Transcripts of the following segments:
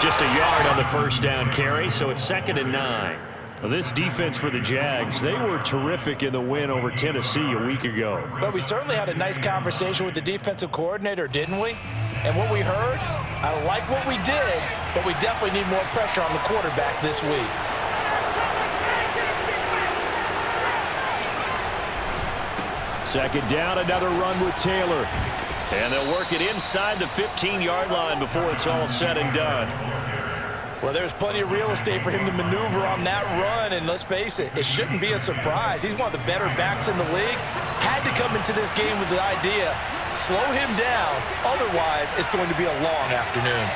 Just a yard on the first down carry, so it's 2nd and 9. Well, this defense for the Jags, they were terrific in the win over Tennessee a week ago. But we certainly had a nice conversation with the defensive coordinator, didn't we? And what we heard, I like what we did, but we definitely need more pressure on the quarterback this week. Second down, another run with Taylor. And they'll work it inside the 15-yard line before it's all said and done. Well, there's plenty of real estate for him to maneuver on that run, and let's face it, it shouldn't be a surprise. He's one of the better backs in the league. Had to come into this game with the idea, slow him down, otherwise it's going to be a long afternoon.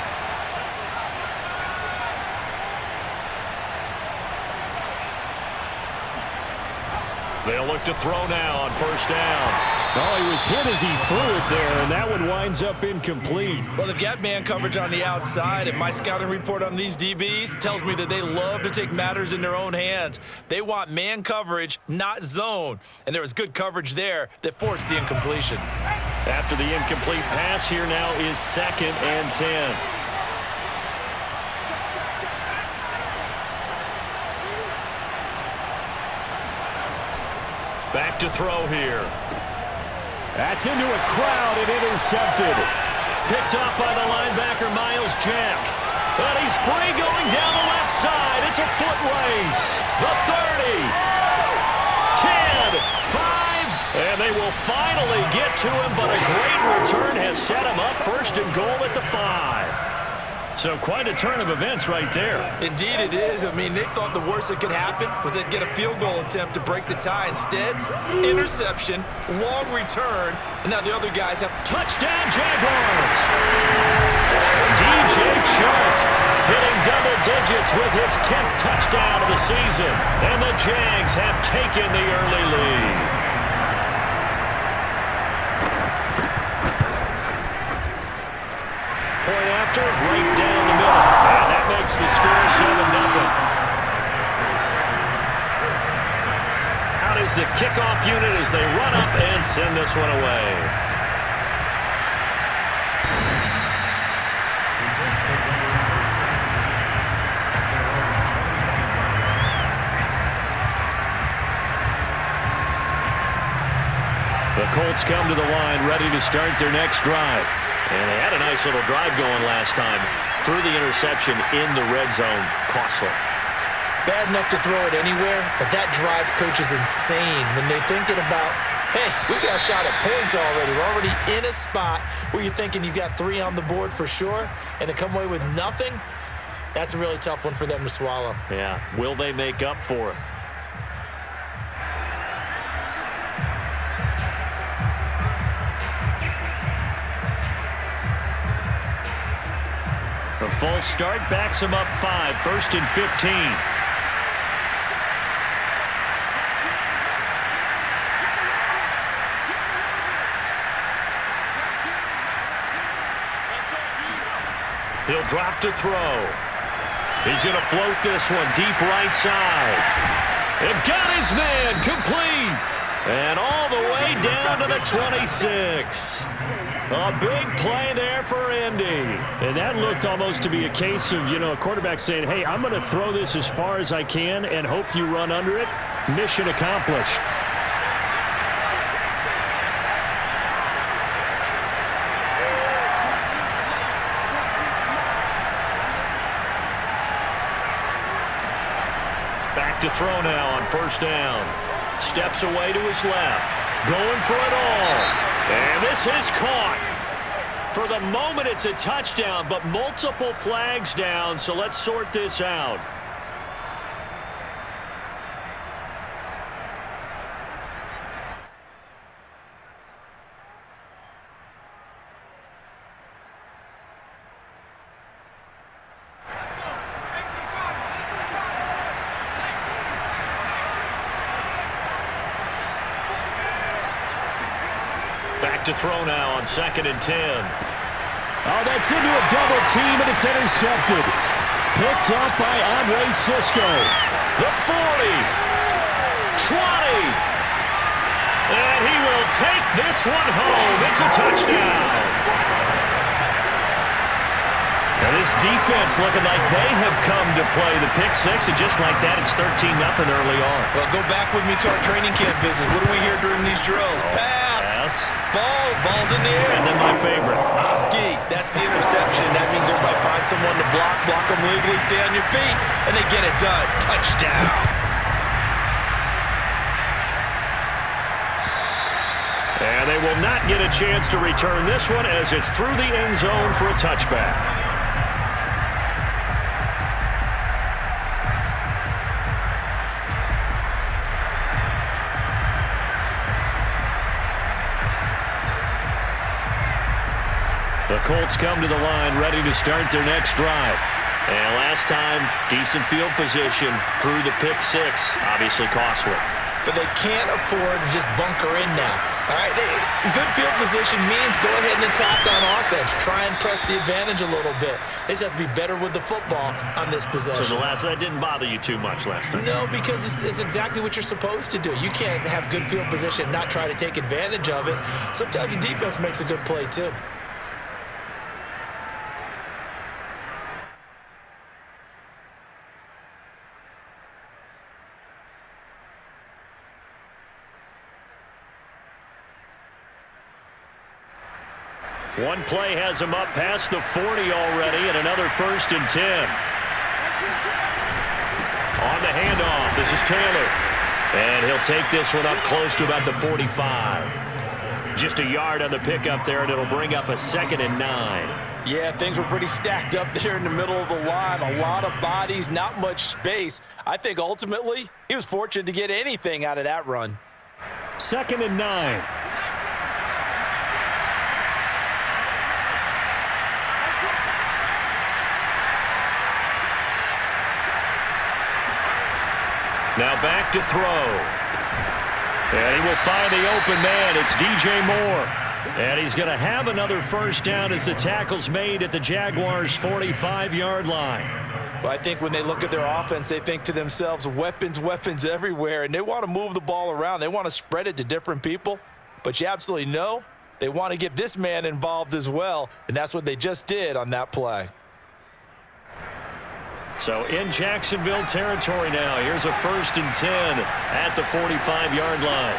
They'll look to throw now on first down. Oh, he was hit as he threw it there, and that one winds up incomplete. Well, they've got man coverage on the outside, and my scouting report on these DBs tells me that they love to take matters in their own hands. They want man coverage, not zone. And there was good coverage there that forced the incompletion. After the incomplete pass, here now is 2nd and 10. Back to throw here. That's into a crowd and intercepted. Picked up by the linebacker, Miles Jack. But he's free going down the left side. It's a foot race. The 30. 10. 5. And they will finally get to him, but a great return has set him up 1st and goal at the 5. So quite a turn of events right there. Indeed it is. I mean, they thought the worst that could happen was they'd get a field goal attempt to break the tie. Instead, interception, long return, and now the other guys have... Touchdown, Jaguars! DJ Chark hitting double digits with his 10th touchdown of the season. And the Jags have taken the early lead. Point after, right down the middle. And that makes the score 7-0. Out is the kickoff unit as they run up and send this one away. The Colts come to the line ready to start their next drive. And they had a nice little drive going last time. Threw the interception in the red zone. Costly. Bad enough to throw it anywhere, but that drives coaches insane when they're thinking about, hey, we got a shot at points already. We're already in a spot where you're thinking you got 3 on the board for sure, and to come away with nothing, that's a really tough one for them to swallow. Yeah. Will they make up for it? A false start backs him up 5, 1st and 15. He'll drop to throw. He's going to float this one deep right side. And got his man complete. And all the way down to the 26. A big play there for Indy. And that looked almost to be a case of, a quarterback saying, hey, I'm going to throw this as far as I can and hope you run under it. Mission accomplished. Back to throw now on first down. Steps away to his left. Going for it all. And this is caught. For the moment, it's a touchdown, but multiple flags down, so let's sort this out. To throw now on 2nd and 10. Oh, that's into a double team, and it's intercepted. Picked up by Andre Sisco. The 40. 20. And he will take this one home. It's a touchdown. And this defense looking like they have come to play the pick six, and just like that, it's 13-0 early on. Well, go back with me to our training camp visit. What do we hear during these drills? Pass. Ball's in the air. And then my favorite. Oski, that's the interception. That means everybody finds someone to block them legally, stay on your feet, and they get it done. Touchdown. And they will not get a chance to return this one as it's through the end zone for a touchback. The Colts come to the line ready to start their next drive. And last time, decent field position through the pick six. Obviously costly. But they can't afford to just bunker in now. All right, good field position means go ahead and attack on offense. Try and press the advantage a little bit. They just have to be better with the football on this possession. So that didn't bother you too much last time? No, because it's exactly what you're supposed to do. You can't have good field position and not try to take advantage of it. Sometimes the defense makes a good play too. One play has him up past the 40 already, and another 1st and 10. On the handoff, this is Taylor. And he'll take this one up close to about the 45. Just a yard on the pickup there, and it'll bring up a 2nd and 9. Yeah, things were pretty stacked up there in the middle of the line. A lot of bodies, not much space. I think ultimately he was fortunate to get anything out of that run. 2nd and 9. Now back to throw. And he will find the open man. It's DJ Moore. And he's going to have another 1st down as the tackle's made at the Jaguars' 45-yard line. Well, I think when they look at their offense, they think to themselves, weapons everywhere. And they want to move the ball around. They want to spread it to different people. But you absolutely know they want to get this man involved as well. And that's what they just did on that play. So in Jacksonville territory now. Here's a 1st and 10 at the 45-yard line.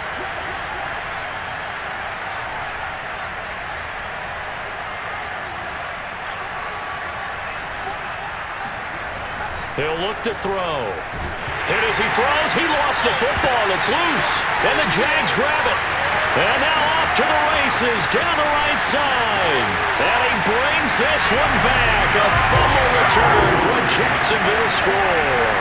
He'll look to throw. Hit as he throws. He lost the football. It's loose. And the Jags grab it. And now off to the races down the right side. And he brings this one back. A fumble return for a Jacksonville score.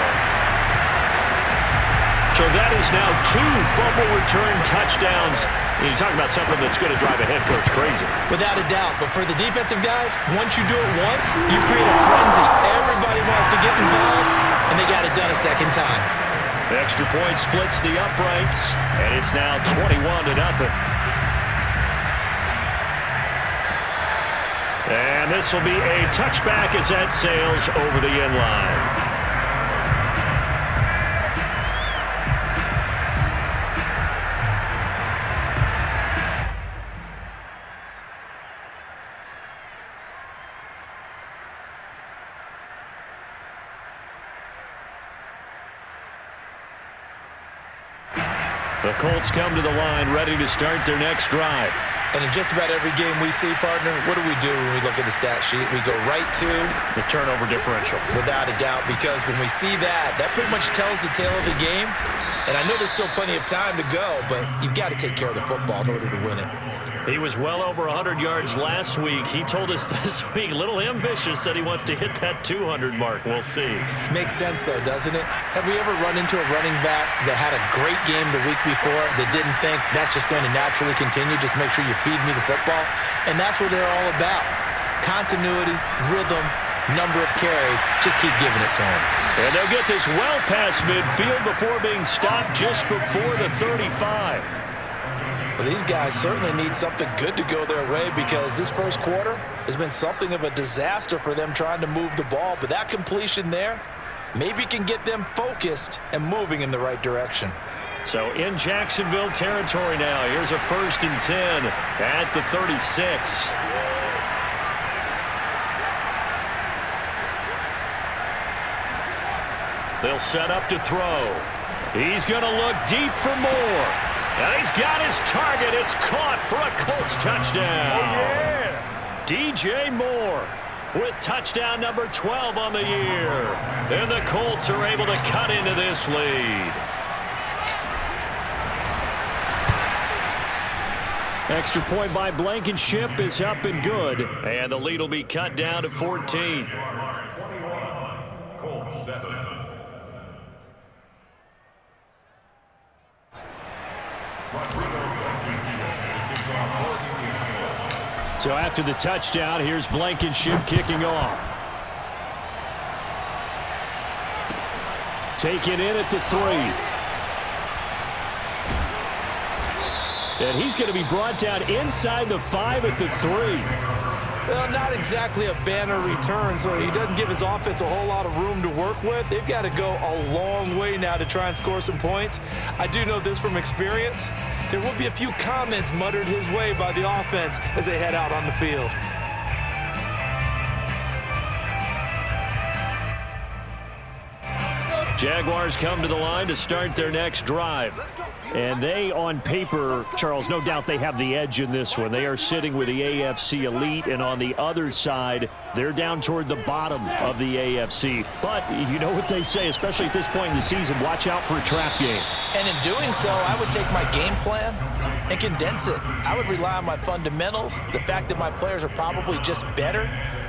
So that is now 2 fumble return touchdowns. You talk about something that's going to drive a head coach crazy. Without a doubt. But for the defensive guys, once you do it once, you create a frenzy. Everybody wants to get involved, and they got it done a second time. The extra point splits the uprights, and it's now 21-0. And this will be a touchback as that sails over the end line. The Colts come to the line ready to start their next drive. And in just about every game we see, partner, what do we do when we look at the stat sheet? We go right to the turnover differential. Without a doubt, because when we see that, that pretty much tells the tale of the game. And I know there's still plenty of time to go, but you've got to take care of the football in order to win it. He was well over 100 yards last week. He told us this week, a little ambitious, said he wants to hit that 200 mark. We'll see. Makes sense, though, doesn't it? Have we ever run into a running back that had a great game the week before that didn't think that's just going to naturally continue? Just make sure you feed me the football. And that's what they're all about. Continuity, rhythm, number of carries. Just keep giving it to them. And they'll get this well past midfield before being stopped just before the 35. Well, these guys certainly need something good to go their way because this first quarter has been something of a disaster for them trying to move the ball. But that completion there maybe can get them focused and moving in the right direction. So in Jacksonville territory now, here's a 1st and 10 at the 36. They'll set up to throw. He's going to look deep for more. And he's got his target. It's caught for a Colts touchdown. Oh, yeah. DJ Moore with touchdown number 12 on the year. And the Colts are able to cut into this lead. Extra point by Blankenship is up and good. And the lead will be cut down to 14. Colts 7. So after the touchdown, here's Blankenship kicking off. Taken in at the 3. And he's going to be brought down inside the 5 at the 3. Well, not exactly a banner return, so he doesn't give his offense a whole lot of room to work with. They've got to go a long way now to try and score some points. I do know this from experience. There will be a few comments muttered his way by the offense as they head out on the field. Jaguars come to the line to start their next drive. And they, on paper, Charles, no doubt they have the edge in this one. They are sitting with the AFC elite, and on the other side, they're down toward the bottom of the AFC. But you know what they say, especially at this point in the season, watch out for a trap game. And in doing so, I would take my game plan and condense it. I would rely on my fundamentals, the fact that my players are probably just better,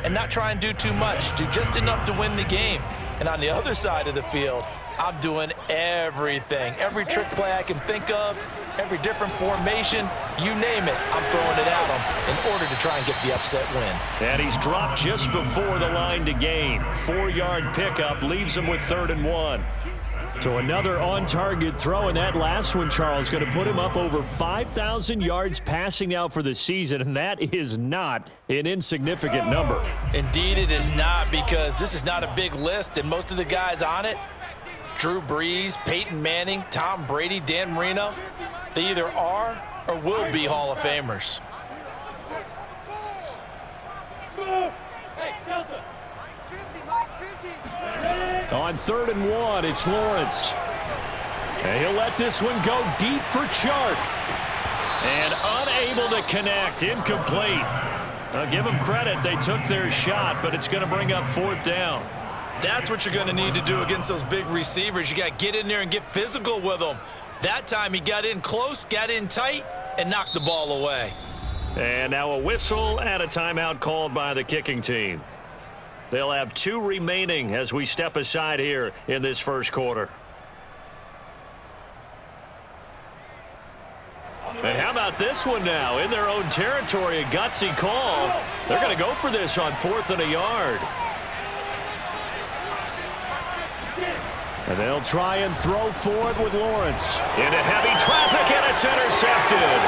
and not try and do too much, do just enough to win the game. And on the other side of the field, I'm doing everything. Every trick play I can think of, every different formation, you name it, I'm throwing it at him in order to try and get the upset win. And he's dropped just before the line to gain. 4-yard pickup leaves him with 3rd and 1. To another on-target throw, and that last one, Charles, going to put him up over 5,000 yards passing now for the season, and that is not an insignificant number. Indeed it is not, because this is not a big list, and most of the guys on it, Drew Brees, Peyton Manning, Tom Brady, Dan Marino, they either are or will be Hall of Famers. On 3rd and 1, it's Lawrence. And he'll let this one go deep for Chark. And unable to connect, incomplete. I'll give them credit, they took their shot, but it's going to bring up 4th down. That's what you're going to need to do against those big receivers. You got to get in there and get physical with them. That time he got in close, got in tight, and knocked the ball away. And now a whistle and a timeout called by the kicking team. They'll have 2 remaining as we step aside here in this first quarter. And how about this one now? In their own territory, a gutsy call. They're going to go for this on 4th and a yard. And they'll try and throw for it with Lawrence. Into heavy traffic, and it's intercepted.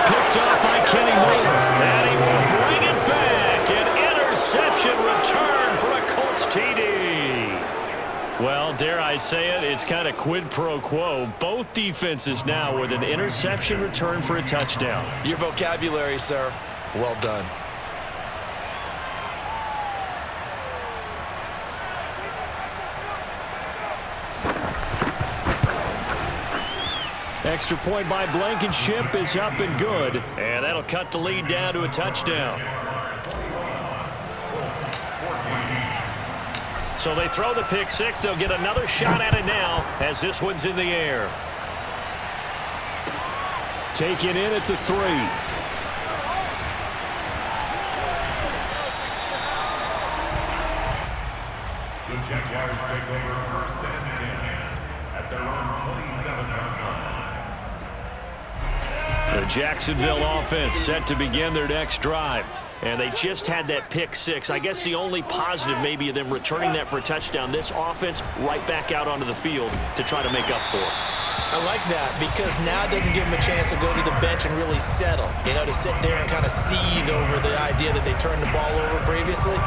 Picked up by Kenny Miller. And he will bring it back. An interception return for a Colts TD. Well, dare I say it, it's kind of quid pro quo. Both defenses now with an interception return for a touchdown. Your vocabulary, sir. Well done. Extra point by Blankenship is up and good. And that'll cut the lead down to a touchdown. So they throw the pick 6. They'll get another shot at it now as this one's in the air. Taken in at the 3. The Jaguars take over 1st and 10 at their own 27-yard line. The Jacksonville offense set to begin their next drive. And they just had that pick 6. I guess the only positive maybe of them returning that for a touchdown. This offense right back out onto the field to try to make up for it. I like that because now it doesn't give them a chance to go to the bench and really settle. You know, to sit there and kind of seethe over the idea that they turned the ball over previously.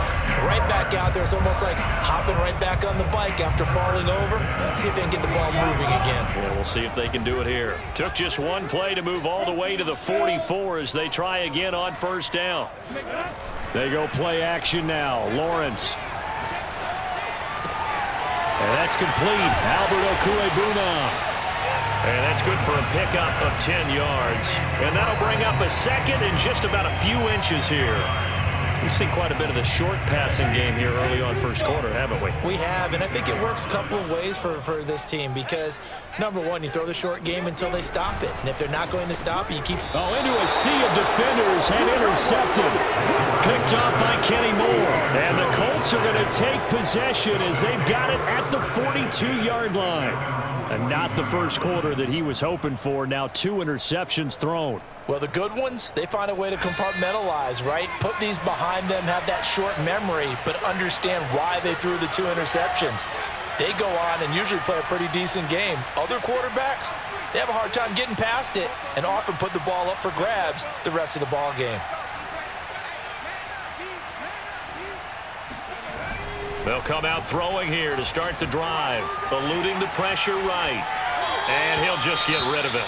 Right back out there, it's almost like hopping right back on the bike after falling over. See if they can get the ball moving again. Yeah, we'll see if they can do it here. Took just one play to move all the way to the 44 as they try again on 1st down. They go play action now. Lawrence. And that It's complete. Albert Okwuegbunam. And that's good for a pickup of 10 yards. And that'll bring up a second and just about a few inches here. We've seen quite a bit of the short passing game here early on first quarter, haven't we? We have, and I think it works a couple of ways for this team because, number one, you throw the short game until they stop it. And if they're not going to stop it, you keep... Oh, into a sea of defenders and intercepted. Picked off by Kenny Moore. And the Colts are going to take possession as they've got it at the 42-yard line. And not the first quarter that he was hoping for. Now 2 interceptions thrown. Well, the good ones, they find a way to compartmentalize, right? Put these behind them, have that short memory, but understand why they threw the 2 interceptions. They go on and usually play a pretty decent game. Other quarterbacks, they have a hard time getting past it and often put the ball up for grabs the rest of the ball game. They'll come out throwing here to start the drive, eluding the pressure right. And he'll just get rid of it.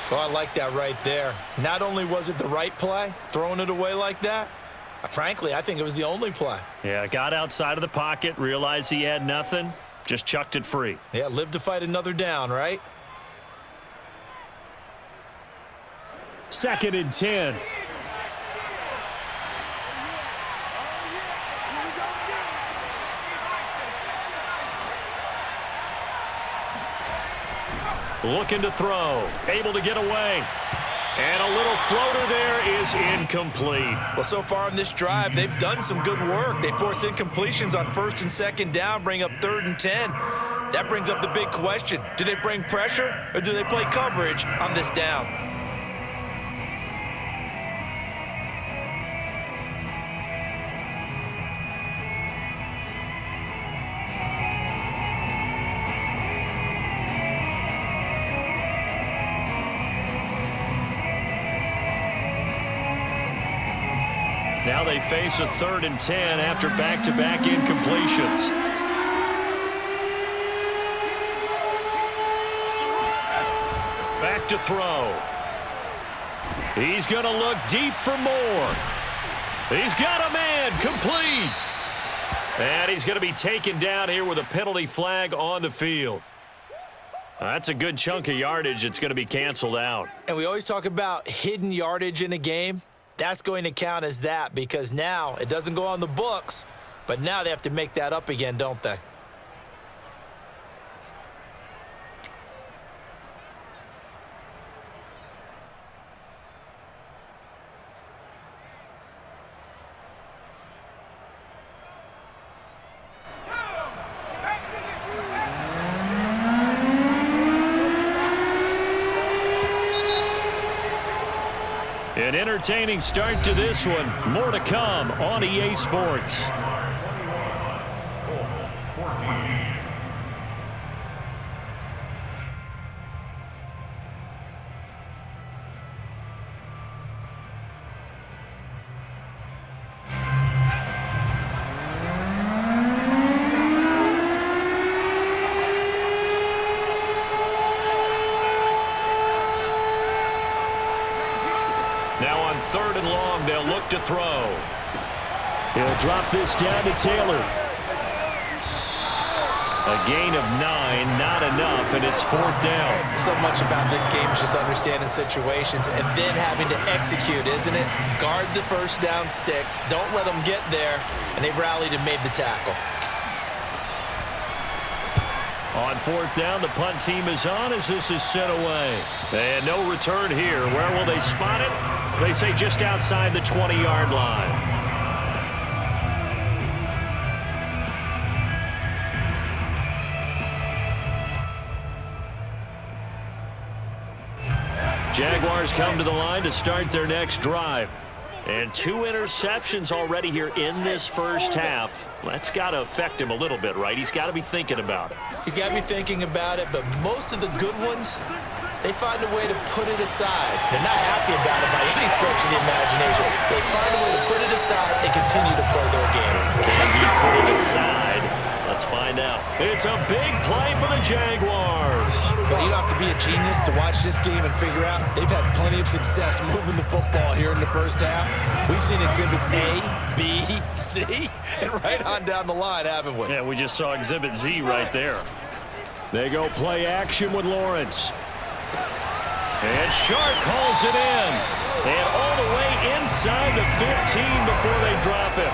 Oh, I like that right there. Not only was it the right play, throwing it away like that, frankly, I think it was the only play. Yeah, got outside of the pocket, realized he had nothing, just chucked it free. Yeah, live to fight another down, right? 2nd and 10. Looking to throw, able to get away. And a little floater there is incomplete. Well, so far on this drive, they've done some good work. They force incompletions on 1st and 2nd down, bring up 3rd and 10. That brings up the big question. Do they bring pressure or do they play coverage on this down? Now they face a 3rd and 10 after back-to-back incompletions. Back to throw. He's going to look deep for more. He's got a man, complete. And he's going to be taken down here with a penalty flag on the field. That's a good chunk of yardage. It's going to be canceled out. And we always talk about hidden yardage in a game. That's going to count as that because now it doesn't go on the books, but now they have to make that up again, don't they? An entertaining start to this one. More to come on EA Sports. Now on 3rd and long, they'll look to throw. He'll drop this down to Taylor. A gain of 9, not enough, and it's 4th down. So much about this game is just understanding situations and then having to execute, isn't it? Guard the first down sticks. Don't let them get there, and they rallied and made the tackle. On 4th down, the punt team is on as this is sent away. And no return here. Where will they spot it? They say just outside the 20-yard line. Jaguars come to the line to start their next drive. And 2 interceptions already here in this first half. That's got to affect him a little bit, right? He's got to be thinking about it. He's got to be thinking about it, but most of the good ones, they find a way to put it aside. They're not happy about it by any stretch of the imagination. They find a way to put it aside and continue to play their game. Can he put it aside? Let's find out. It's a big play for the Jaguars. Well, you don't have to be a genius to watch this game and figure out they've had plenty of success moving the football here in the first half. We've seen exhibits A, B, C, and right on down the line, haven't we? Yeah, we just saw exhibit Z right there. They go play action with Lawrence. And Sharp calls it in. And all the way inside the 15 before they drop him.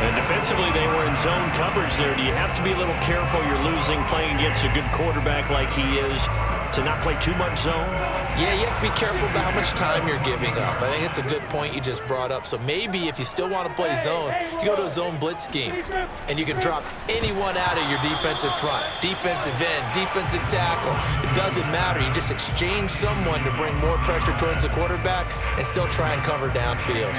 And defensively, they were in zone coverage there. Do you have to be a little careful? You're losing playing against a good quarterback like he is to not play too much zone? Yeah, you have to be careful about how much time you're giving up. I think it's a good point you just brought up. So maybe if you still want to play zone, you go to a zone blitz scheme, and you can drop anyone out of your defensive front, defensive end, defensive tackle. It doesn't matter. You just exchange someone to bring more pressure towards the quarterback and still try and cover downfield.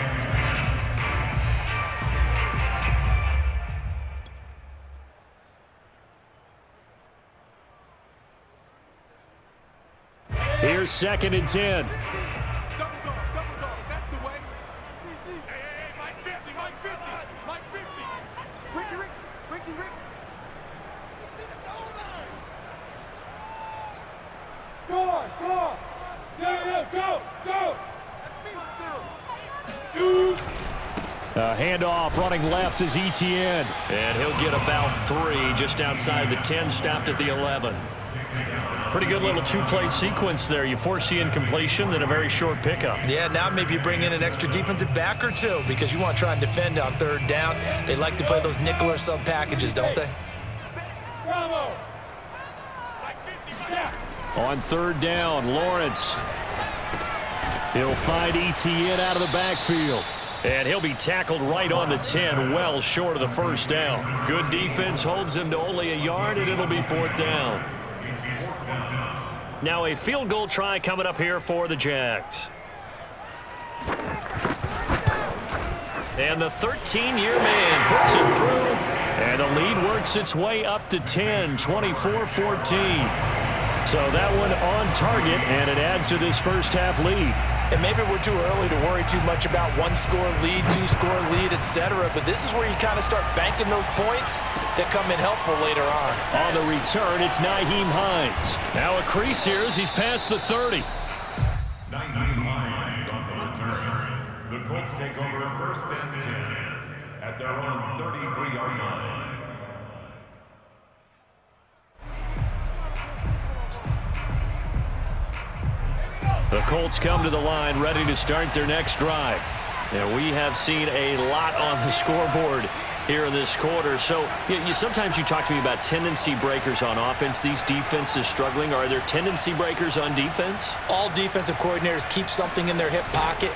Here's 2nd and 10. Double dog, that's the way. Hey, Mike 50, Mike 50, Mike 50. Ricky. Go on. Yeah, go. Shoot. Handoff running left is ETN. And he'll get about 3 just outside the 10, stopped at the 11. Pretty good little two-play sequence there. You force the incompletion, then a very short pickup. Yeah, now maybe you bring in an extra defensive back or two because you want to try and defend on 3rd down. They like to play those nickel or sub packages, don't they? Bravo. On 3rd down, Lawrence. He'll find ETN out of the backfield. And he'll be tackled right on the 10, well short of the 1st down. Good defense holds him to only a yard, and it'll be 4th down. Now a field goal try coming up here for the Jags. And the 13-year man puts it through. And the lead works its way up to 10, 24-14. So that one on target, and it adds to this first half lead. And maybe we're too early to worry too much about 1-score lead, 2-score lead, etc. But this is where you kind of start banking those points that come in helpful later on. On the return, it's Nyheim Hines. Now a crease here as he's past the 30. Nyheim Hines on the return. The Colts take over 1st and 10 at their own 33-yard line. The Colts come to the line ready to start their next drive. And we have seen a lot on the scoreboard here in this quarter. So sometimes you talk to me about tendency breakers on offense. These defenses struggling. Are there tendency breakers on defense? All defensive coordinators keep something in their hip pocket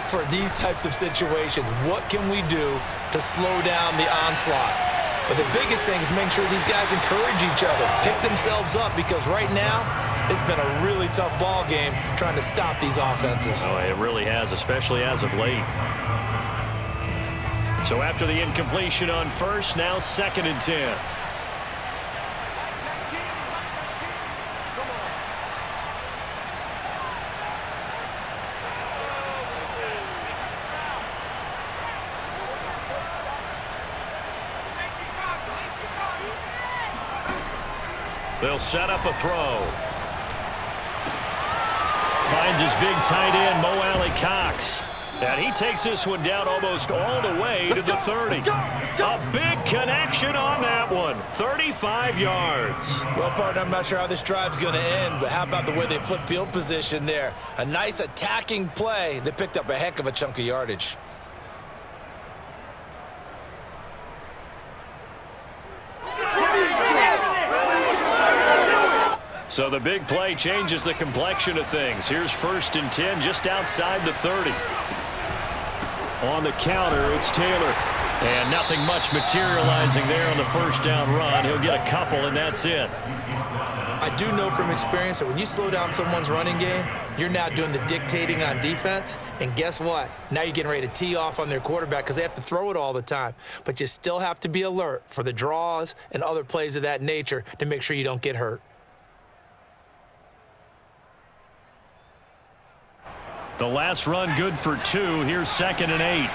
for these types of situations. What can we do to slow down the onslaught? But the biggest thing is make sure these guys encourage each other, pick themselves up, because right now it's been a really tough ball game trying to stop these offenses. Oh, it really has, especially as of late. So after the incompletion on 1st, now 2nd and 10. They'll set up a throw. Finds his big tight end, Mo Alley-Cox. And he takes this one down almost all the way to the 30. A big connection on that one. 35 yards. Well, partner, I'm not sure how this drive's going to end, but how about the way they flip field position there? A nice attacking play that picked up a heck of a chunk of yardage. So the big play changes the complexion of things. Here's 1st and 10 just outside the 30. On the counter, it's Taylor. And nothing much materializing there on the 1st down run. He'll get a couple, and that's it. I do know from experience that when you slow down someone's running game, you're now doing the dictating on defense. And guess what? Now you're getting ready to tee off on their quarterback because they have to throw it all the time. But you still have to be alert for the draws and other plays of that nature to make sure you don't get hurt. The last run good for 2. Here's 2nd and 8.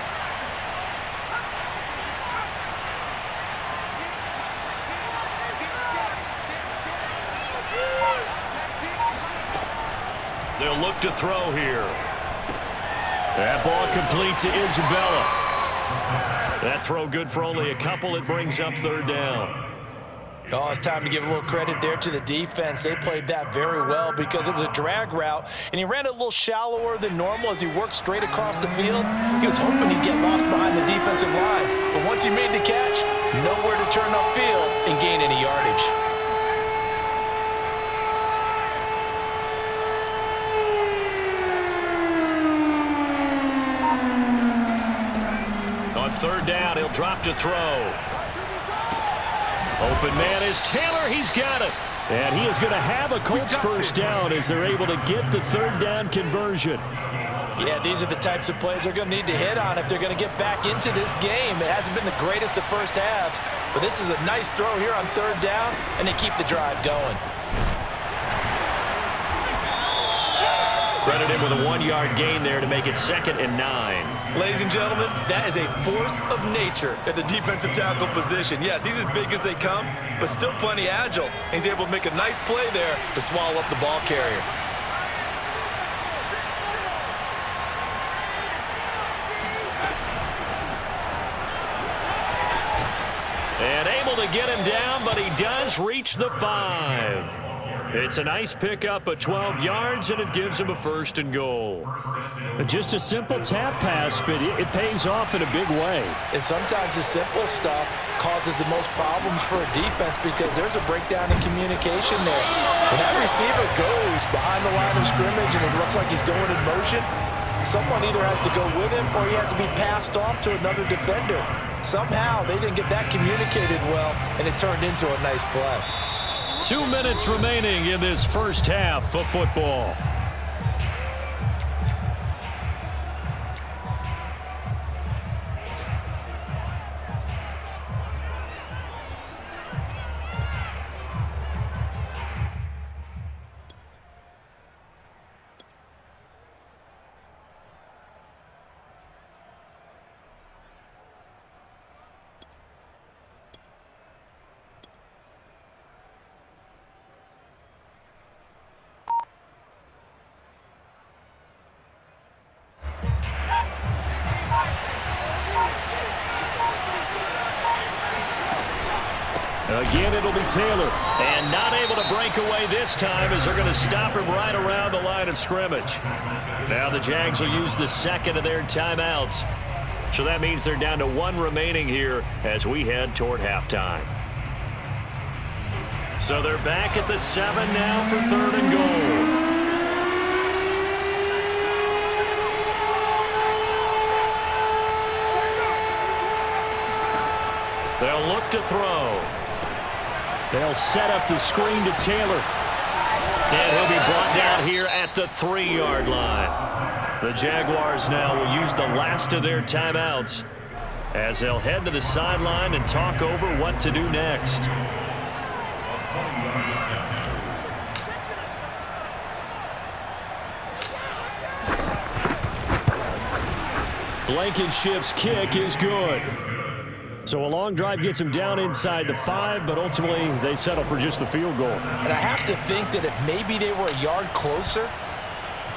They'll look to throw here. That ball complete to Isabella. That throw good for only a couple. It brings up third down. Oh, it's time to give a little credit there to the defense. They played that very well because it was a drag route, and he ran a little shallower than normal as he worked straight across the field. He was hoping he'd get lost behind the defensive line, but once he made the catch, nowhere to turn upfield and gain any yardage. On third down, he'll drop to throw. Open man is Taylor. He's got it. And he is going to have a Colts first down as they're able to get the third down conversion. Yeah, these are the types of plays they're going to need to hit on if they're going to get back into this game. It hasn't been the greatest of first halves, but this is a nice throw here on third down, and they keep the drive going. Credit him with a 1-yard gain there to make it 2nd and 9. Ladies and gentlemen, that is a force of nature at the defensive tackle position. Yes, he's as big as they come, but still plenty agile. He's able to make a nice play there to swallow up the ball carrier. And able to get him down, but he does reach the 5. It's a nice pickup of 12 yards, and it gives him a 1st and goal. Just a simple tap pass, but it pays off in a big way. And sometimes the simple stuff causes the most problems for a defense because there's a breakdown in communication there. When that receiver goes behind the line of scrimmage and it looks like he's going in motion, someone either has to go with him or he has to be passed off to another defender. Somehow they didn't get that communicated well, and it turned into a nice play. 2 minutes remaining in this first half of football. Again, it'll be Taylor. And not able to break away this time as they're going to stop him right around the line of scrimmage. Now the Jags will use the 2nd of their timeouts. So that means they're down to 1 remaining here as we head toward halftime. So they're back at the 7 now for 3rd and goal. They'll look to throw. They'll set up the screen to Taylor. And he'll be brought down here at the 3-yard line. The Jaguars now will use the last of their timeouts as they'll head to the sideline and talk over what to do next. Blankenship's kick is good. So a long drive gets him down inside the 5, but ultimately they settle for just the field goal. And I have to think that if maybe they were a yard closer,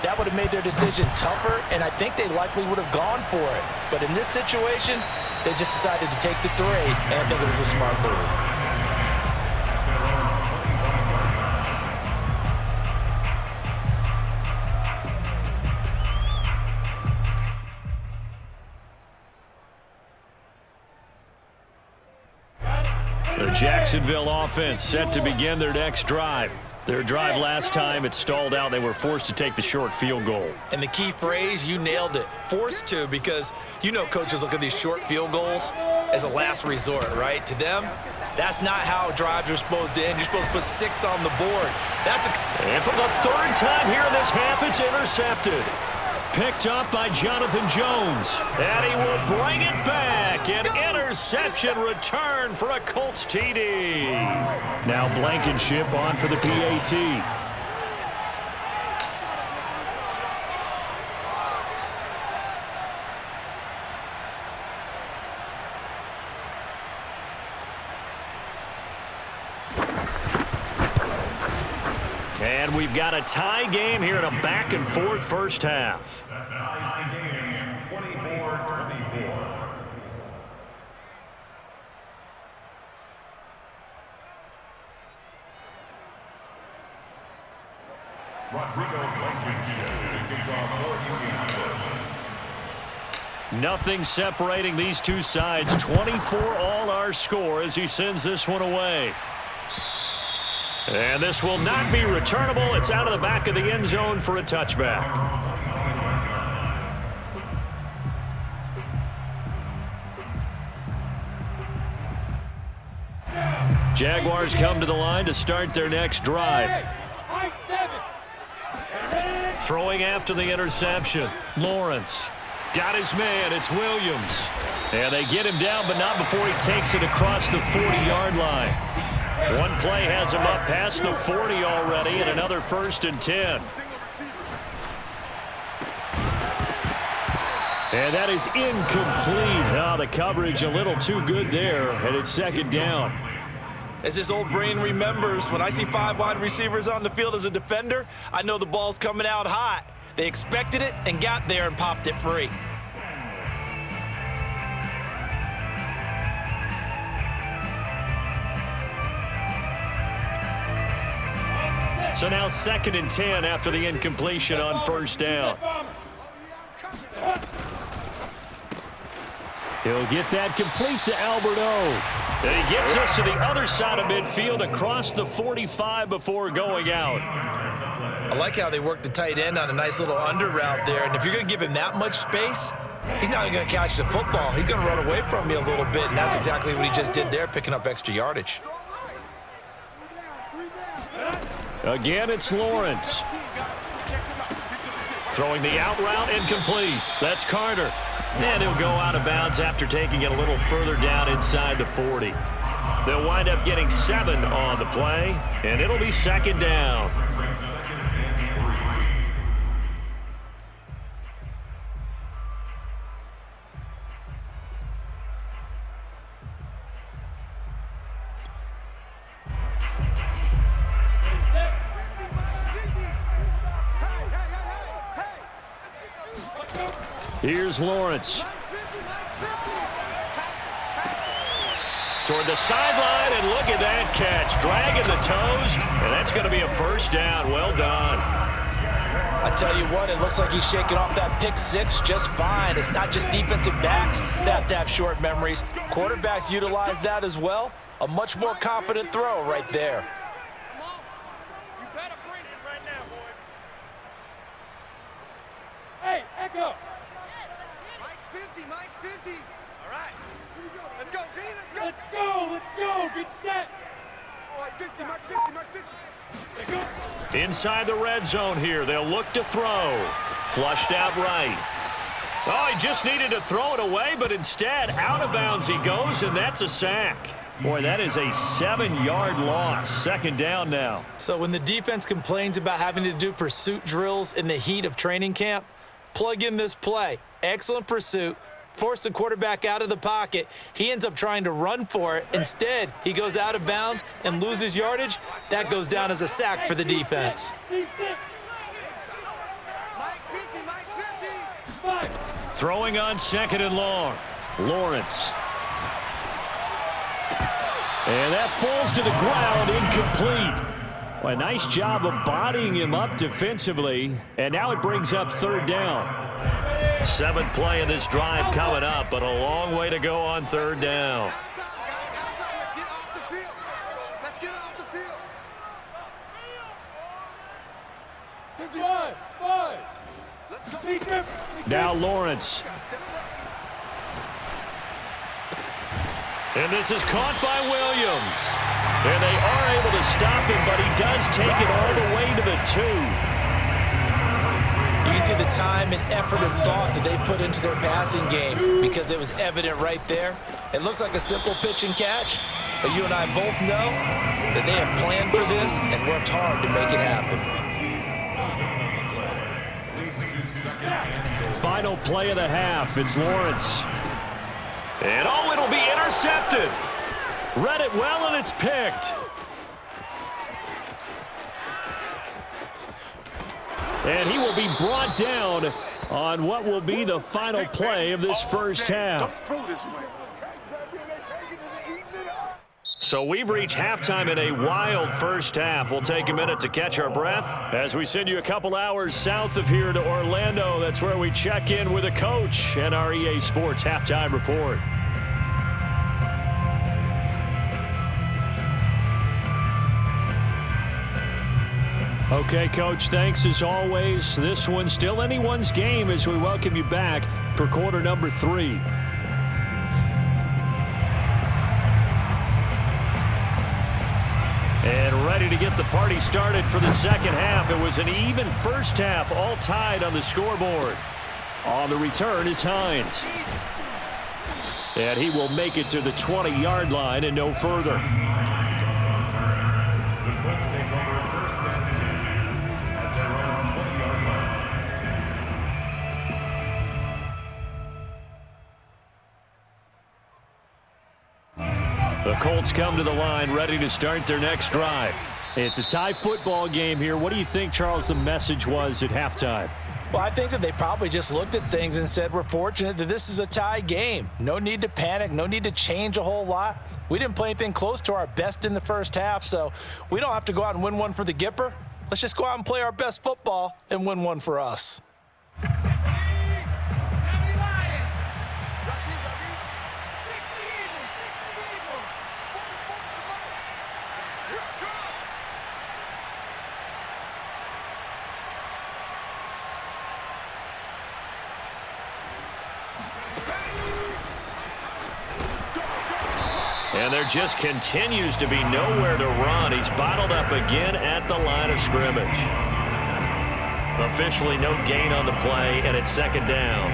that would have made their decision tougher, and I think they likely would have gone for it. But in this situation, they just decided to take the 3, and I think it was a smart move. The Jacksonville offense set to begin their next drive. Their drive last time, it stalled out. They were forced to take the short field goal. And the key phrase, you nailed it, forced to, because you know coaches look at these short field goals as a last resort, right? To them, that's not how drives are supposed to end. You're supposed to put 6 on the board. And for the 3rd time here in this half, it's intercepted. Picked up by Jonathan Jones. And he will bring it back. An interception return for a Colts TD. Now Blankenship on for the PAT. And we've got a tie game here in a back-and-forth first half. That ties the game 24-24. Rodrigo Blankenship to kick off for Indianapolis. Nothing separating these two sides. 24 all our score as he sends this one away. And this will not be returnable. It's out of the back of the end zone for a touchback. Jaguars come to the line to start their next drive. Throwing after the interception. Lawrence got his man. It's Williams. And they get him down, but not before he takes it across the 40-yard line. One play has him up past the 40 already, and another 1st and 10. And that is incomplete. Oh, the coverage a little too good there, and it's 2nd down. As his old brain remembers, when I see 5 wide receivers on the field as a defender, I know the ball's coming out hot. They expected it and got there and popped it free. So now 2nd and 10 after the incompletion on 1st down. He'll get that complete to Alberto. And he gets us to the other side of midfield across the 45 before going out. I like how they work the tight end on a nice little under route there. And if you're going to give him that much space, he's not going to catch the football. He's going to run away from you a little bit, and that's exactly what he just did there, picking up extra yardage. Again, it's Lawrence. Throwing the out route incomplete. That's Carter. And he'll go out of bounds after taking it a little further down inside the 40. They'll wind up getting 7 on the play, and it'll be 2nd down. Here's Lawrence. Toward the sideline, and look at that catch. Dragging the toes, and that's going to be a 1st down. Well done. I tell you what, it looks like he's shaking off that pick 6 just fine. It's not just defensive backs that have to have short memories. Quarterbacks utilize that as well. A much more confident throw right there. You better bring it right now, boys. Hey, Echo. Mike's 50, Mike's 50. All right. Let's go, Vinny, let's go. Let's go, let's go. Get set. Oh, Mike's 50, Mike's 50, Mike's 50. Let's go. Inside the red zone here, they'll look to throw. Flushed out right. Oh, he just needed to throw it away, but instead, out of bounds he goes, and that's a sack. Boy, that is a 7-yard loss. 2nd down now. So when the defense complains about having to do pursuit drills in the heat of training camp, plug in this play. Excellent pursuit. Force the quarterback out of the pocket. He ends up trying to run for it. Instead, he goes out of bounds and loses yardage. That goes down as a sack for the defense. Throwing on 2nd and long. Lawrence. And that falls to the ground, incomplete. Well, a nice job of bodying him up defensively. And now it brings up 3rd down. 7th play of this drive coming up, but a long way to go on 3rd down. Let's get off the field. Let's get off the field. Now Lawrence. And this is caught by Williams. And they are able to stop him, but he does take it all the way to the 2. You can see the time and effort and thought that they put into their passing game because it was evident right there. It looks like a simple pitch and catch, but you and I both know that they have planned for this and worked hard to make it happen. Final play of the half. It's Lawrence. And oh, it'll be intercepted. Read it well, and it's picked. And he will be brought down on what will be the final play of this first half. So we've reached halftime in a wild first half. We'll take a minute to catch our breath as we send you a couple hours south of here to Orlando. That's where we check in with a coach and our EA Sports Halftime Report. Okay, Coach, thanks as always. This one's still anyone's game as we welcome you back for quarter number 3. And ready to get the party started for the second half. It was an even first half, all tied on the scoreboard. On the return is Hines. And he will make it to the 20-yard line and no further. The Colts take over first and 10 at their own 20-yard line. The Colts come to the line ready to start their next drive. It's a tie football game here. What do you think, Charles, the message was at halftime? Well, I think that they probably just looked at things and said, we're fortunate that this is a tie game. No need to panic. No need to change a whole lot. We didn't play anything close to our best in the first half, so we don't have to go out and win one for the Gipper. Let's just go out and play our best football and win one for us. And there just continues to be nowhere to run. He's bottled up again at the line of scrimmage. Officially no gain on the play, and it's second down.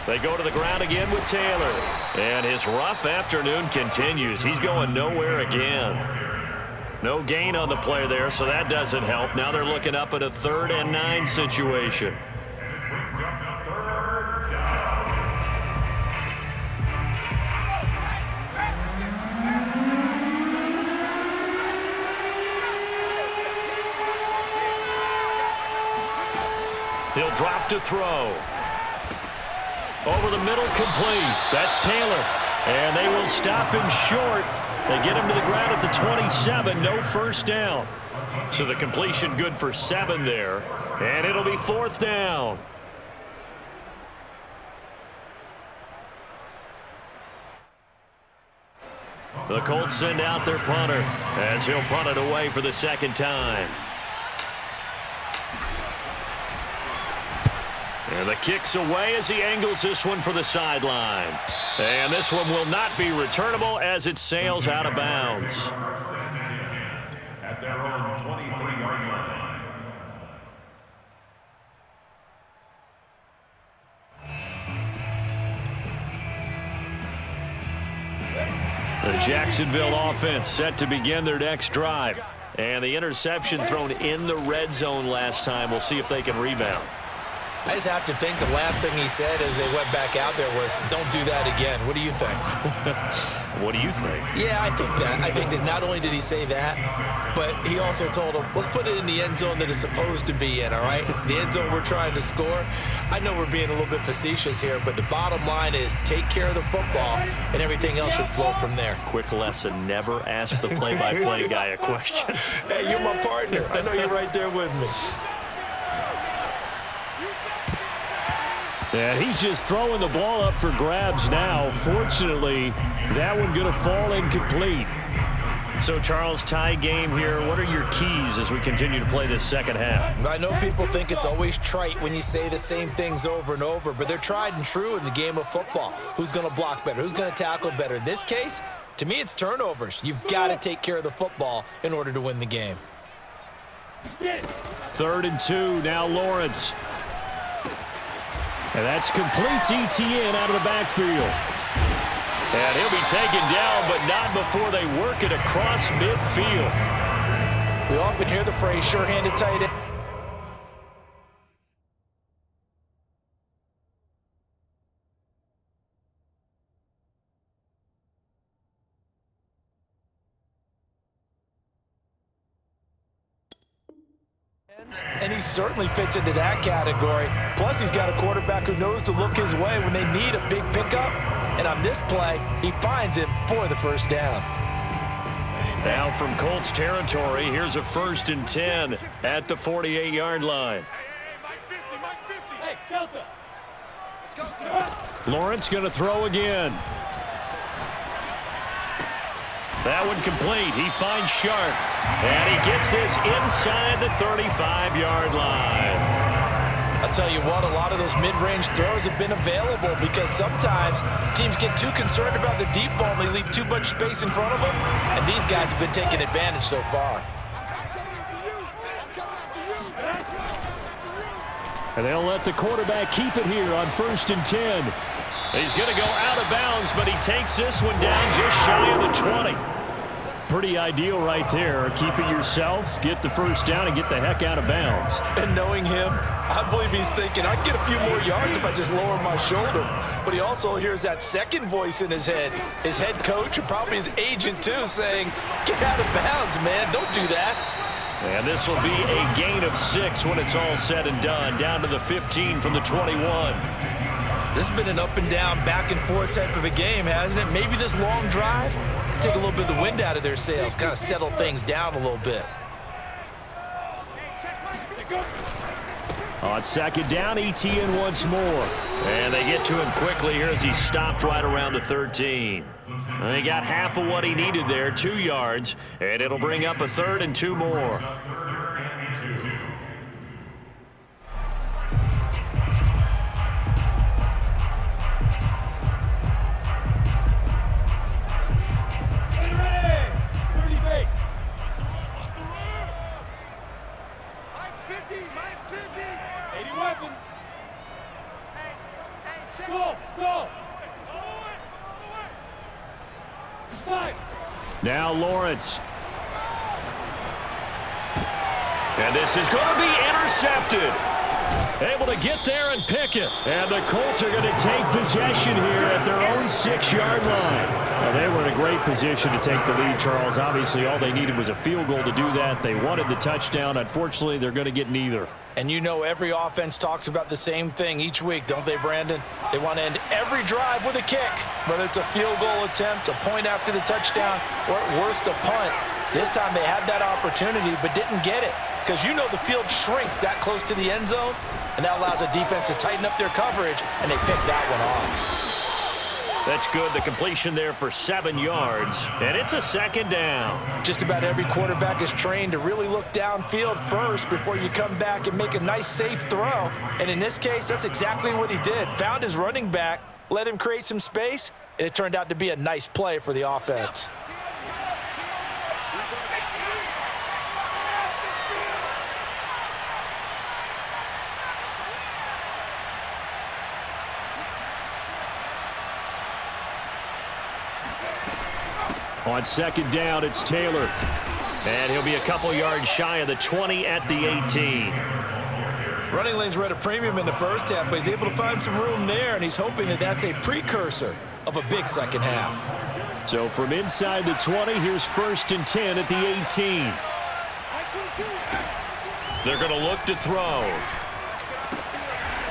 They go to the ground again with Taylor. And his rough afternoon continues. He's going nowhere again. No gain on the play there, so that doesn't help. Now they're looking up at a 3rd and 9 situation. He'll drop to throw. Over the middle, complete. That's Taylor. And they will stop him short. They get him to the ground at the 27. No first down. So the completion good for 7 there. And it'll be 4th down. The Colts send out their punter as he'll punt it away for the second time. And the kick's away as he angles this one for the sideline. And this one will not be returnable as it sails out of bounds. At their own 23-yard line. The Jacksonville offense set to begin their next drive. And the interception thrown in the red zone last time. We'll see if they can rebound. I just have to think the last thing he said as they went back out there was, don't do that again. What do you think? What do you think? Yeah, I think that. I think that not only did he say that, but he also told him, let's put it in the end zone that it's supposed to be in, all right? The end zone we're trying to score. I know we're being a little bit facetious here, but the bottom line is take care of the football, and everything else should flow from there. Quick lesson, never ask the play-by-play guy a question. Hey, you're my partner. I know you're right there with me. And he's just throwing the ball up for grabs now. Fortunately, that one going to fall incomplete. So, Charles, tie game here. What are your keys as we continue to play this second half? I know people think it's always trite when you say the same things over and over, but they're tried and true in the game of football. Who's going to block better? Who's going to tackle better? In this case, to me, it's turnovers. You've got to take care of the football in order to win the game. 3rd and 2, now Lawrence. And that's complete ETN out of the backfield. And he'll be taken down, but not before they work it across midfield. We often hear the phrase sure-handed tight end. impact. And he certainly fits into that category. Plus, he's got a quarterback who knows to look his way when they need a big pickup. And on this play, he finds him for the first down. Now from Colts territory, here's a 1st and 10 at the 48-yard line. Hey, Delta. Let's go. Lawrence going to throw again. That one complete. He finds Sharp. And he gets this inside the 35-yard line. I'll tell you what, a lot of those mid-range throws have been available because sometimes teams get too concerned about the deep ball and they leave too much space in front of them. And these guys have been taking advantage so far. And they'll let the quarterback keep it here on 1st and 10. He's going to go out of bounds, but he takes this one down just shy of the 20. Pretty ideal right there. Keep it yourself, get the first down, and get the heck out of bounds. And knowing him, I believe he's thinking, I can get a few more yards if I just lower my shoulder. But he also hears that second voice in his head, his head coach and probably his agent too, saying, get out of bounds, man, don't do that. And this will be a gain of 6 when it's all said and done, down to the 15 from the 21. This has been an up and down, back and forth type of a game, hasn't it? Maybe this long drive can take a little bit of the wind out of their sails, kind of settle things down a little bit. On 2nd down, ETN once more. And they get to him quickly here as he stopped right around the 13. And they got half of what he needed there, 2 yards, and it'll bring up a 3rd and 2 more. Now Lawrence. And this is going to be intercepted. Able to get there and pick it. And the Colts are going to take possession here at their own 6-yard line. Well, they were in a great position to take the lead, Charles. Obviously, all they needed was a field goal to do that. They wanted the touchdown. Unfortunately, they're going to get neither. And you know every offense talks about the same thing each week, don't they, Brandon? They want to end every drive with a kick, whether it's a field goal attempt, a point after the touchdown, or at worst a punt. This time they had that opportunity but didn't get it because you know the field shrinks that close to the end zone, and that allows a defense to tighten up their coverage, and they pick that one off. That's good. The completion there for 7 yards, and it's a 2nd down. Just about every quarterback is trained to really look downfield first before you come back and make a nice, safe throw. And in this case, that's exactly what he did. Found his running back, let him create some space, and it turned out to be a nice play for the offense. On 2nd down, it's Taylor. And he'll be a couple yards shy of the 20 at the 18. Running lanes were at a premium in the first half, but he's able to find some room there, and he's hoping that that's a precursor of a big second half. So from inside the 20, here's 1st and 10 at the 18. They're going to look to throw.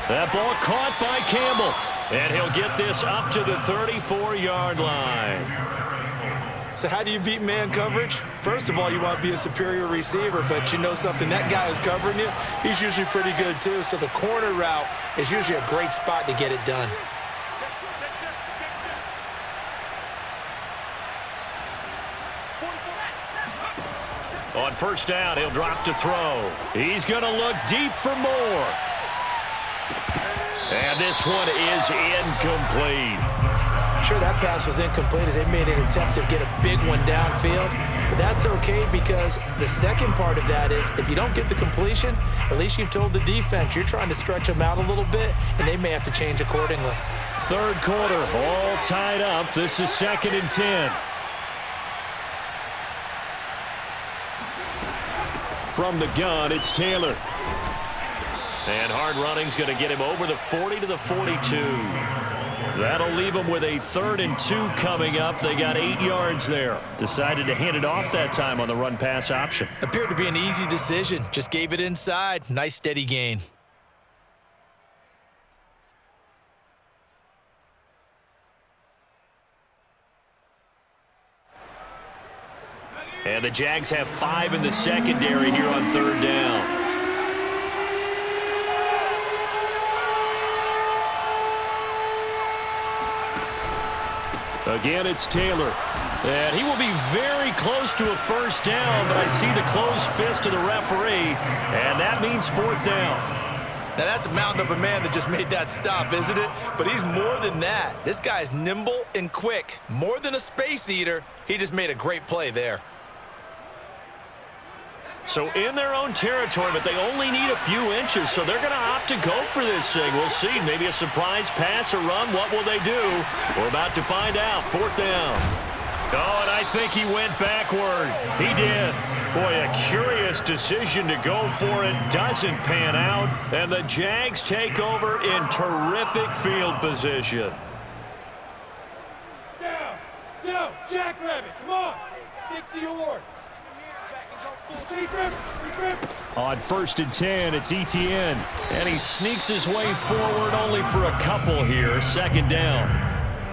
That ball caught by Campbell. And he'll get this up to the 34-yard line. So how do you beat man coverage? First of all, you want to be a superior receiver, but you know something, that guy is covering you. He's usually pretty good too, so the corner route is usually a great spot to get it done. On 1st down, he'll drop to throw. He's going to look deep for more. And this one is incomplete. Sure, that pass was incomplete as they made an attempt to get a big one downfield, but that's okay because the second part of that is if you don't get the completion, at least you've told the defense you're trying to stretch them out a little bit, and they may have to change accordingly. 3rd quarter, all tied up. This is 2nd and 10. From the gun, it's Taylor. And hard running's going to get him over the 40 to the 42. That'll leave them with a 3rd and 2 coming up. They got 8 yards there. Decided to hand it off that time on the run-pass option. Appeared to be an easy decision. Just gave it inside. Nice steady gain. And the Jags have 5 in the secondary here on 3rd down. Again, it's Taylor. And he will be very close to a 1st down, but I see the closed fist of the referee, and that means 4th down. Now, that's a mountain of a man that just made that stop, isn't it? But he's more than that. This guy's nimble and quick. More than a space eater, he just made a great play there. So in their own territory, but they only need a few inches, so they're going to opt to go for this thing. We'll see. Maybe a surprise pass or run. What will they do? We're about to find out. 4th down. Oh, and I think he went backward. He did. Boy, a curious decision to go for it. Doesn't pan out, and the Jags take over in terrific field position. Down, Jackrabbit, come on. 60 or. On 1st and 10, it's Etienne. And he sneaks his way forward only for a couple here. 2nd down.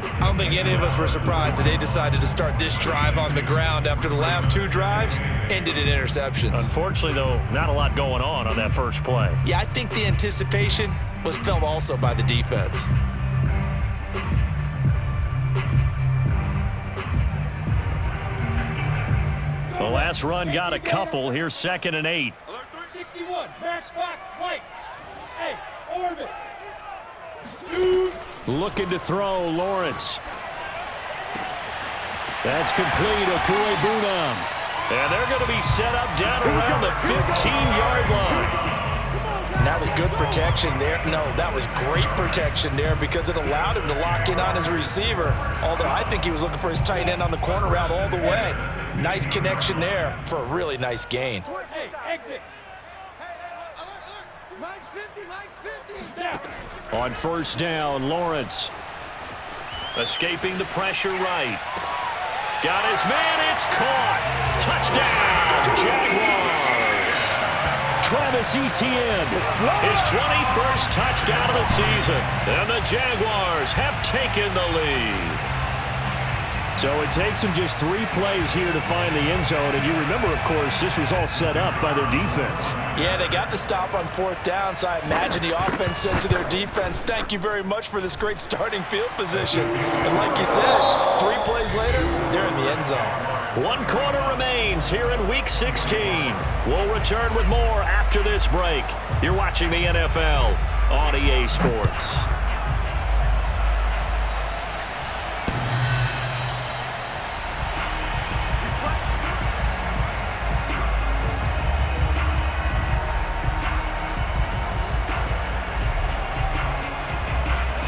I don't think any of us were surprised that they decided to start this drive on the ground after the last 2 drives ended in interceptions. Unfortunately, though, not a lot going on that first play. Yeah, I think the anticipation was felt also by the defense. The last run got a couple. Here's 2nd and 8. 61, matchbox, lights. Hey, orbit. Shoot. Looking to throw, Lawrence. That's complete, Okuebunam. And they're going to be set up down around the 15-yard line. That was good protection there. No, that was great protection there because it allowed him to lock in on his receiver, although I think he was looking for his tight end on the corner route all the way. Nice connection there for a really nice gain. Hey, exit. Mike's 50, Mike's 50. Down. On 1st down, Lawrence. Escaping the pressure right. Got his man, it's caught. Touchdown, Jaguars. Travis Etienne, his 21st touchdown of the season. And the Jaguars have taken the lead. So it takes them just 3 plays here to find the end zone. And you remember, of course, this was all set up by their defense. Yeah, they got the stop on 4th down, so I imagine the offense said to their defense, thank you very much for this great starting field position. And like you said, 3 plays later, they're in the end zone. 1 quarter remains here in Week 16. We'll return with more after this break. You're watching the NFL on EA Sports.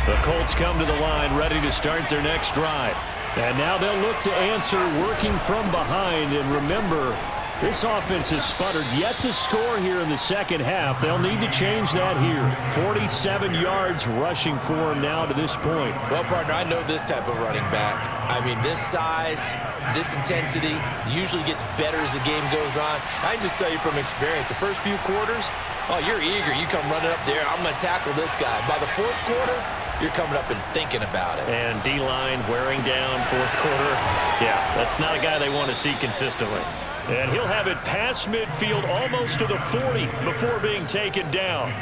The Colts come to the line ready to start their next drive. And now they'll look to answer working from behind. And remember, this offense has sputtered yet to score here in the second half. They'll need to change that here. 47 yards rushing for him now to this point. Well, partner, I know this type of running back. I mean, this size, this intensity usually gets better as the game goes on. I can just tell you from experience, the first few quarters, oh, you're eager. You come running up there, I'm going to tackle this guy. By the 4th quarter, you're coming up and thinking about it. And D-line wearing down 4th quarter. Yeah, that's not a guy they want to see consistently. And he'll have it past midfield almost to the 40 before being taken down.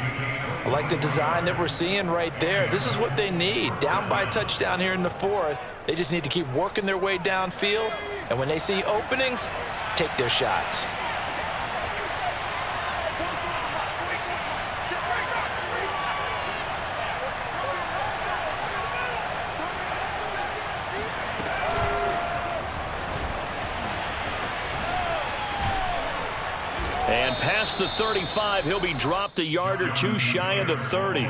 I like the design that we're seeing right there. This is what they need. Down by a touchdown here in the 4th. They just need to keep working their way downfield. And when they see openings, take their shots. And past the 35, he'll be dropped a yard or 2 shy of the 30.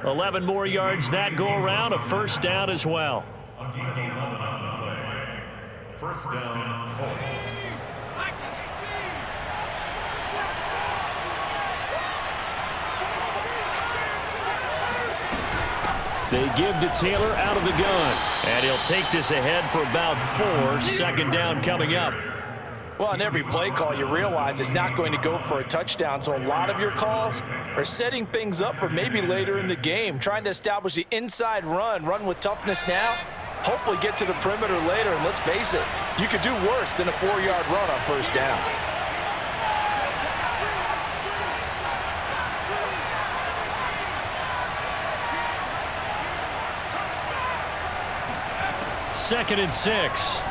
11 more yards that go around, a 1st down as well. Again, 11 on the play. 1st down, Colts. They give to Taylor out of the gun. And he'll take this ahead for about 4. Second down coming up. Well, on every play call, you realize it's not going to go for a touchdown, so a lot of your calls are setting things up for maybe later in the game, trying to establish the inside run with toughness now, hopefully get to the perimeter later, and let's face it, you could do worse than a 4-yard run on first down. Second and 6.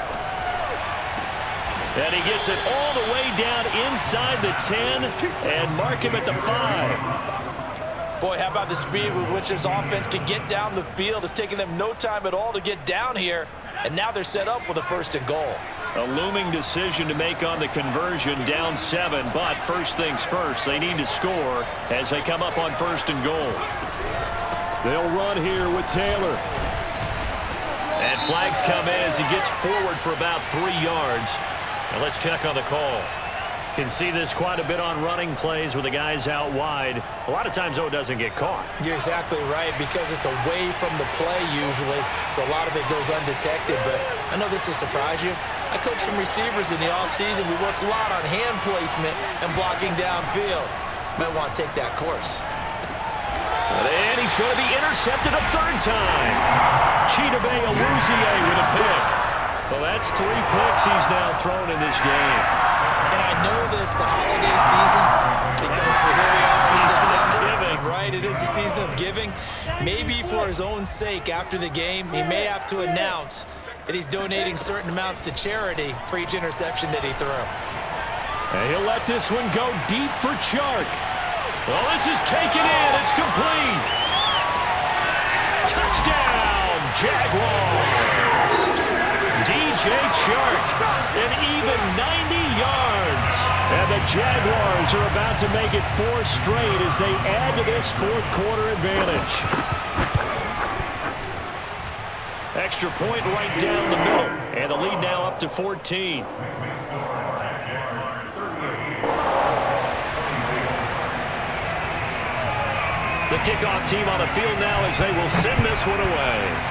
And he gets it all the way down inside the 10 and mark him at the 5. Boy, how about the speed with which this offense can get down the field? It's taken them no time at all to get down here, and now they're set up with a 1st and goal. A looming decision to make on the conversion, down 7, but first things first, they need to score as they come up on 1st and goal. They'll run here with Taylor. And flags come in as he gets forward for about 3 yards. And let's check on the call. Can see this quite a bit on running plays with the guys out wide. A lot of times, though, it doesn't get caught. You're exactly right, because it's away from the play usually, so a lot of it goes undetected. But I know this will surprise you. I coach some receivers in the offseason. We work a lot on hand placement and blocking downfield. Might want to take that course. And he's going to be intercepted a 3rd time. Chidobe Awuzie with a pick. Well, that's 3 picks he's now thrown in this game. And I know this, the holiday season, because here we are in December. Right, it is the season of giving. Maybe for his own sake, after the game, he may have to announce that he's donating certain amounts to charity for each interception that he threw. And he'll let this one go deep for Chark. Well, this is taken in. It's complete. Touchdown, Jaguars. DJ Chark, an even 90 yards. And the Jaguars are about to make it 4 straight as they add to this 4th quarter advantage. Extra point right down the middle. And the lead now up to 14. The kickoff team on the field now as they will send this one away.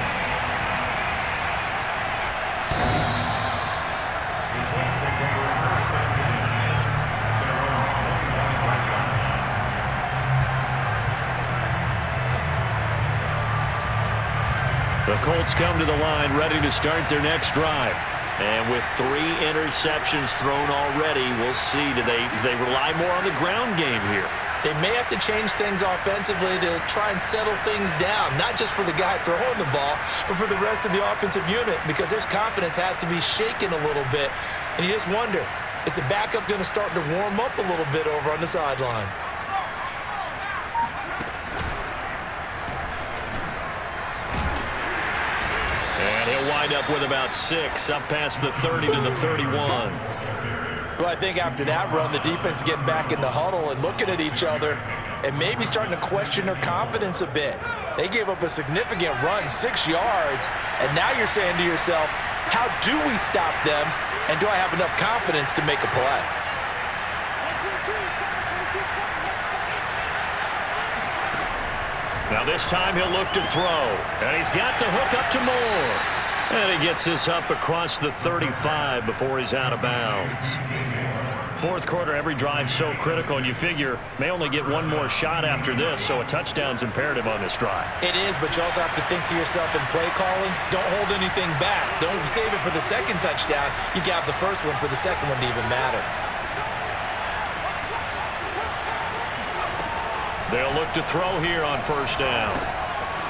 The Colts come to the line ready to start their next drive. And with 3 interceptions thrown already, we'll see, do they rely more on the ground game here? They may have to change things offensively to try and settle things down, not just for the guy throwing the ball, but for the rest of the offensive unit, because their confidence has to be shaken a little bit. And you just wonder, is the backup going to start to warm up a little bit over on the sideline? And he'll wind up with about 6, up past the 30 to the 31. Well, I think after that run, the defense is getting back in the huddle and looking at each other and maybe starting to question their confidence a bit. They gave up a significant run, 6 yards, and now you're saying to yourself, how do we stop them, and do I have enough confidence to make a play? Now this time he'll look to throw, and he's got the hook up to Moore. And he gets this up across the 35 before he's out of bounds. 4th quarter, every drive's so critical, and you figure may only get one more shot after this, so a touchdown's imperative on this drive. It is, but you also have to think to yourself in play calling, don't hold anything back. Don't save it for the second touchdown. You got the first one for the second one to even matter. They'll look to throw here on 1st down.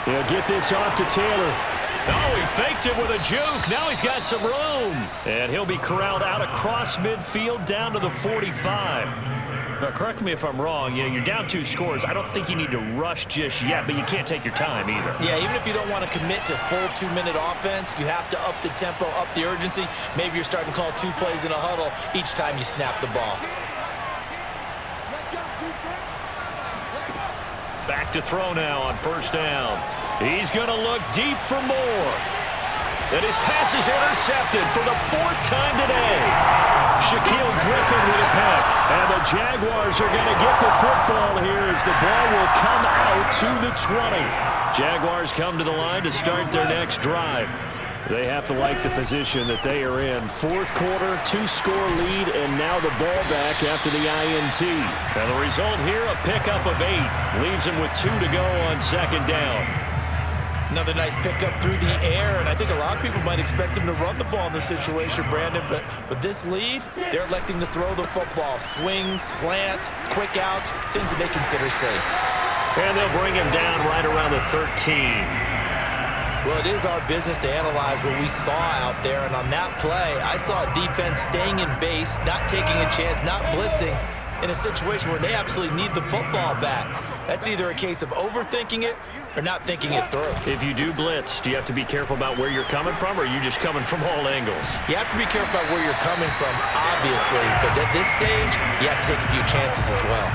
He'll get this off to Taylor. Oh, he faked it with a juke. Now he's got some room. And he'll be corralled out across midfield down to the 45. Now, correct me if I'm wrong. You know, you're down 2 scores. I don't think you need to rush just yet, but you can't take your time either. Yeah, even if you don't want to commit to full 2-minute offense, you have to up the tempo, up the urgency. Maybe you're starting to call 2 plays in a huddle each time you snap the ball. Back to throw now on 1st down. He's going to look deep for Moore. And his pass is intercepted for the 4th time today. Shaquille Griffin with a pick. And the Jaguars are going to get the football here as the ball will come out to the 20. Jaguars come to the line to start their next drive. They have to like the position that they are in. Fourth quarter, 2-score lead, and now the ball back after the INT. And the result here, a pickup of 8. Leaves them with 2 to go on second down. Another nice pickup through the air, and I think a lot of people might expect them to run the ball in this situation, Brandon, but with this lead, they're electing to throw the football. Swings, slants, quick outs, things that they consider safe. And they'll bring him down right around the 13. Well, it is our business to analyze what we saw out there, and on that play, I saw a defense staying in base, not taking a chance, not blitzing, in a situation where they absolutely need the football back. That's either a case of overthinking it or not thinking it through. If you do blitz, do you have to be careful about where you're coming from, or are you just coming from all angles? You have to be careful about where you're coming from, obviously, but at this stage, you have to take a few chances as well.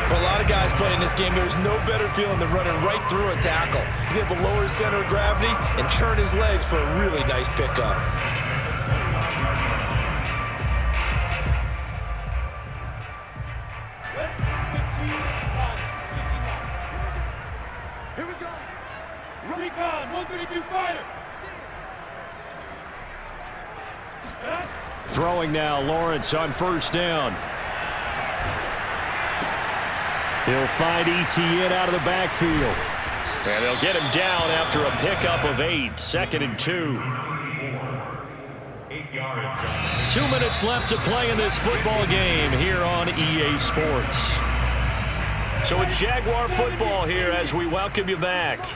For a lot of guys playing this game, there's no better feeling than running right through a tackle. He's able to lower his center of gravity and churn his legs for a really nice pickup. Here we go. Recon, 132 fighter. Throwing now, Lawrence on first down. He'll find ETN out of the backfield. And they'll get him down after a pickup of 8. Second and 2. 8 yards. 2 minutes left to play in this football game here on EA Sports. So it's Jaguar football here as we welcome you back.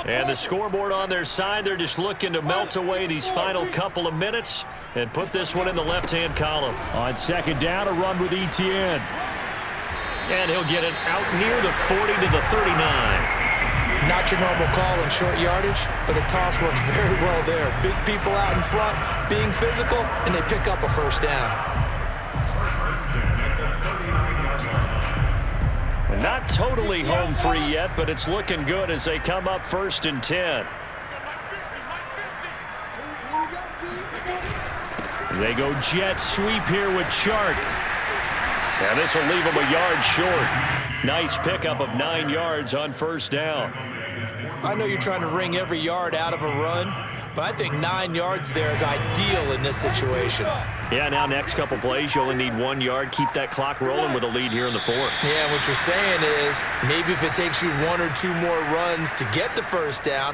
And the scoreboard on their side, they're just looking to melt away these final couple of minutes and put this one in the left-hand column. On second down, a run with ETN. And he'll get it out near the 40 to the 39. Not your normal call in short yardage, but the toss works very well there. Big people out in front, being physical, and they pick up a first down. Not totally home free yet, but it's looking good as they come up first and 10. They go jet sweep here with Chark. And this will leave him a yard short. Nice pickup of 9 yards on first down. I know you're trying to wring every yard out of a run, but I think 9 yards there is ideal in this situation. Yeah, now next couple plays, you only need 1 yard. Keep that clock rolling with a lead here in the fourth. Yeah, what you're saying is maybe if it takes you 1 or 2 more runs to get the first down,